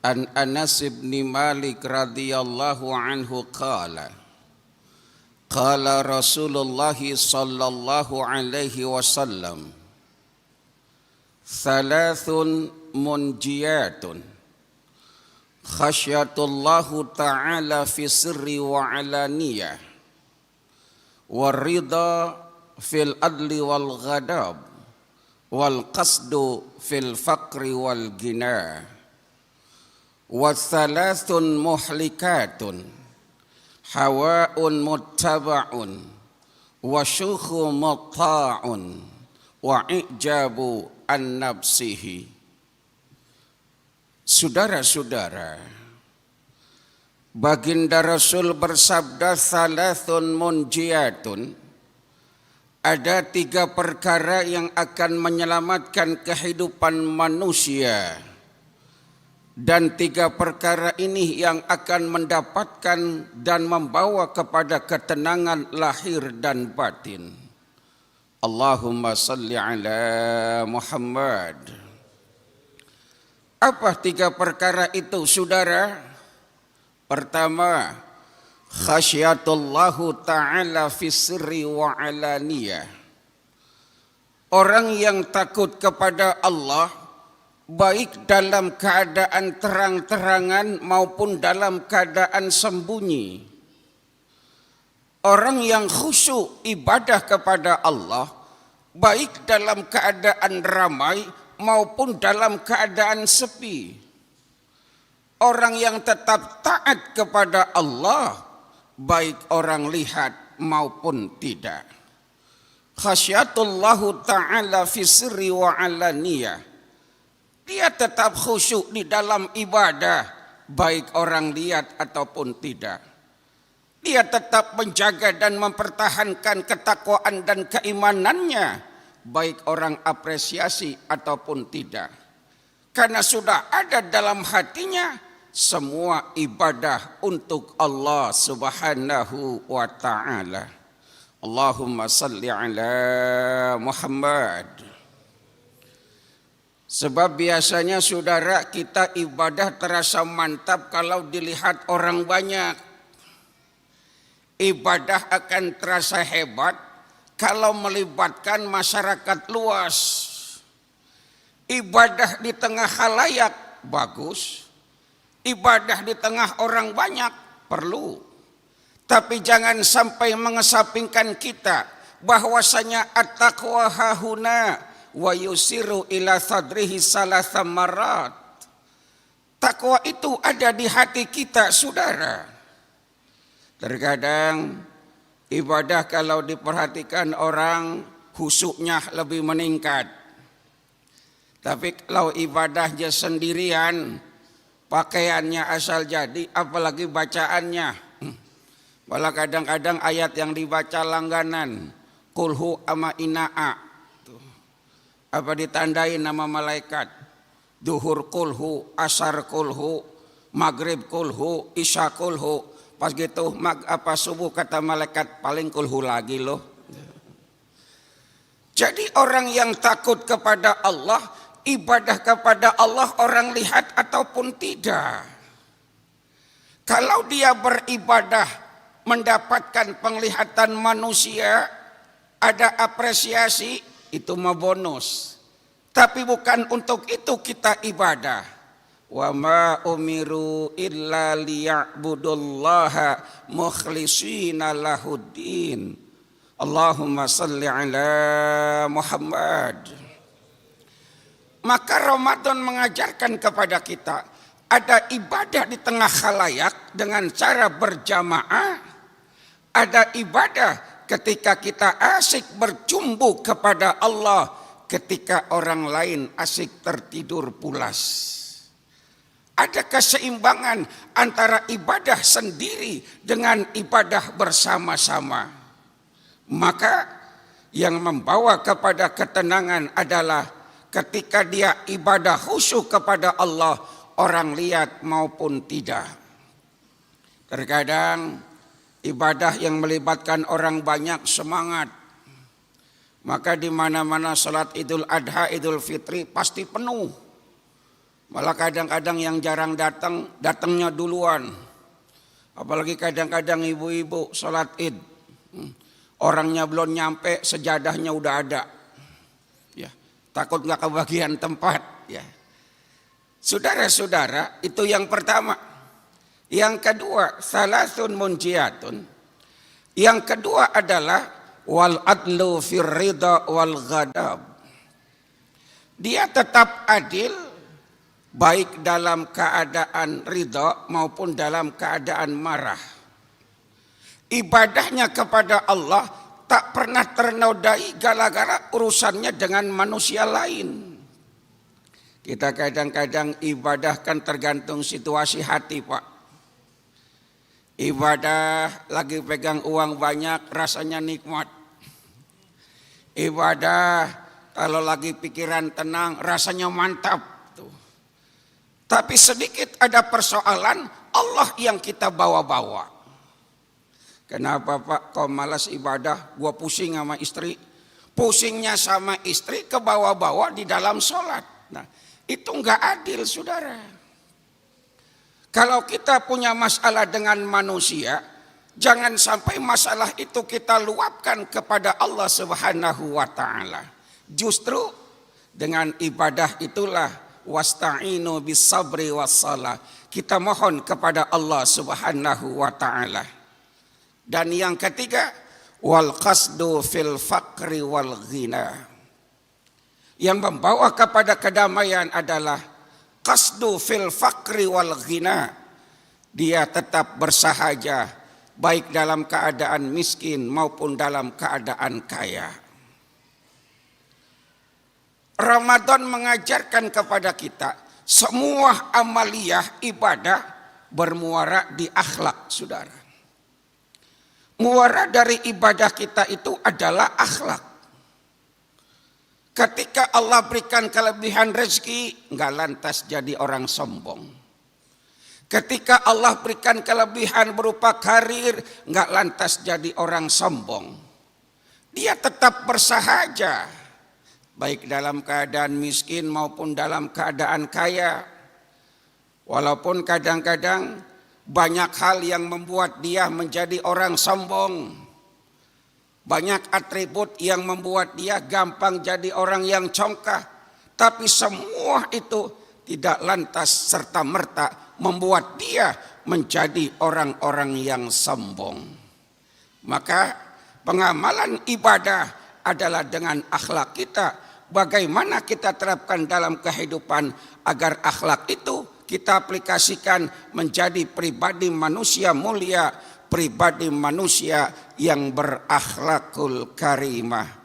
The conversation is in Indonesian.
An Anas bin Malik radhiyallahu anhu qala Rasulullah sallallahu alaihi wasallam thalathun munjiyatun khasyatullahu ta'ala fi sirri wa alaniyah waridha fil adli wal ghadab wal qasdu fil faqri wal ghina wa thalathun muhlikatun hawaun muttaba'un wa syukhu mutta'un wa ijabu an nafsihi. Saudara-saudara, baginda Rasul bersabda, thalathun munjiyatun, ada 3 perkara yang akan menyelamatkan kehidupan manusia, dan 3 perkara ini yang akan mendapatkan dan membawa kepada ketenangan lahir dan batin. Allahumma salli ala Muhammad. Apa 3 perkara itu, saudara? Pertama, khasyatullahu ta'ala fi sirri wa alaniyah. Orang yang takut kepada Allah baik dalam keadaan terang-terangan maupun dalam keadaan sembunyi. Orang yang khusyuk ibadah kepada Allah baik dalam keadaan ramai maupun dalam keadaan sepi. Orang yang tetap taat kepada Allah baik orang lihat maupun tidak. Khasyatullahu ta'ala fi sirri wa alaniyah. Dia tetap khusyuk di dalam ibadah baik orang lihat ataupun tidak. Dia tetap menjaga dan mempertahankan ketakwaan dan keimanannya baik orang apresiasi ataupun tidak. Karena sudah ada dalam hatinya semua ibadah untuk Allah Subhanahu wa ta'ala. Allahumma salli ala Muhammad. Sebab biasanya saudara, kita ibadah terasa mantap kalau dilihat orang banyak. Ibadah akan terasa hebat kalau melibatkan masyarakat luas. Ibadah di tengah khalayak bagus. Ibadah di tengah orang banyak perlu. Tapi jangan sampai mengesampingkan kita bahwasanya at-taqwa hahuna wa yusiru ila sadrihi salasa marat. Takwa itu ada di hati kita, saudara. Terkadang ibadah kalau diperhatikan orang khusyuknya lebih meningkat. Tapi kalau ibadahnya sendirian, pakaiannya asal jadi, apalagi bacaannya. Malah kadang-kadang ayat yang dibaca langganan, kulhu ama ina'a. Apa ditandai nama malaikat. Duhur kulhu, asar kulhu, maghrib kulhu, isya kulhu. Pas gitu subuh kata malaikat paling kulhu lagi loh. Jadi orang yang takut kepada Allah, ibadah kepada Allah orang lihat ataupun tidak. Kalau dia beribadah mendapatkan penglihatan manusia, ada apresiasi, itu mah bonus. Tapi bukan untuk itu kita ibadah. Wa ma umiru illa liya'budullaha mukhlishina lahuddin. Allahumma salli ala Muhammad. Maka Ramadan mengajarkan kepada kita ada ibadah di tengah khalayak dengan cara berjamaah. Ada ibadah ketika kita asyik berjumbu kepada Allah ketika orang lain asyik tertidur pulas. Ada keseimbangan antara ibadah sendiri dengan ibadah bersama-sama. Maka yang membawa kepada ketenangan adalah ketika dia ibadah khusyuk kepada Allah, orang lihat maupun tidak. Terkadang ibadah yang melibatkan orang banyak semangat. Maka di mana-mana salat Idul Adha, Idul Fitri pasti penuh. Malah kadang-kadang yang jarang datang, datangnya duluan. Apalagi kadang-kadang ibu-ibu sholat id. Orangnya belum nyampe, sejadahnya udah ada. Ya, takut nggak kebagian tempat. Ya. Saudara-saudara, itu yang pertama. Yang kedua, salasun munjiatun. Yang kedua adalah wal adlu fir ridha wal ghadab. Dia tetap adil baik dalam keadaan ridha maupun dalam keadaan marah. Ibadahnya kepada Allah tak pernah ternodai gara-gara urusannya dengan manusia lain. Kita kadang-kadang ibadah kan tergantung situasi hati, Pak. Ibadah lagi pegang uang banyak rasanya nikmat. Ibadah kalau lagi pikiran tenang rasanya mantap. Tapi sedikit ada persoalan, Allah yang kita bawa-bawa. Kenapa Pak kau malas ibadah? Gua pusing sama istri. Pusingnya sama istri ke bawah-bawah di dalam sholat. Nah, itu enggak adil, saudara. Kalau kita punya masalah dengan manusia, jangan sampai masalah itu kita luapkan kepada Allah Subhanahu wa taala. Justru dengan ibadah itulah wasta'inu bis sabri was salah. Kita mohon kepada Allah Subhanahu wa taala. Dan yang ketiga, wal qasdu fil faqri wal ghina. Yang membawa kepada kedamaian adalah qasdu fil faqri wal ghina. Dia tetap bersahaja baik dalam keadaan miskin maupun dalam keadaan kaya. Ramadan mengajarkan kepada kita semua amaliyah ibadah bermuara di akhlak, saudara. Muara dari ibadah kita itu adalah akhlak. Ketika Allah berikan kelebihan rezeki, nggak lantas jadi orang sombong. Ketika Allah berikan kelebihan berupa karir, nggak lantas jadi orang sombong. Dia tetap bersahaja, baik dalam keadaan miskin maupun dalam keadaan kaya. Walaupun kadang-kadang banyak hal yang membuat dia menjadi orang sombong. Banyak atribut yang membuat dia gampang jadi orang yang congkak. Tapi semua itu tidak lantas serta-merta membuat dia menjadi orang-orang yang sombong. Maka pengamalan ibadah adalah dengan akhlak kita. Bagaimana kita terapkan dalam kehidupan agar akhlak itu kita aplikasikan menjadi pribadi manusia mulia, pribadi manusia yang berakhlakul karimah.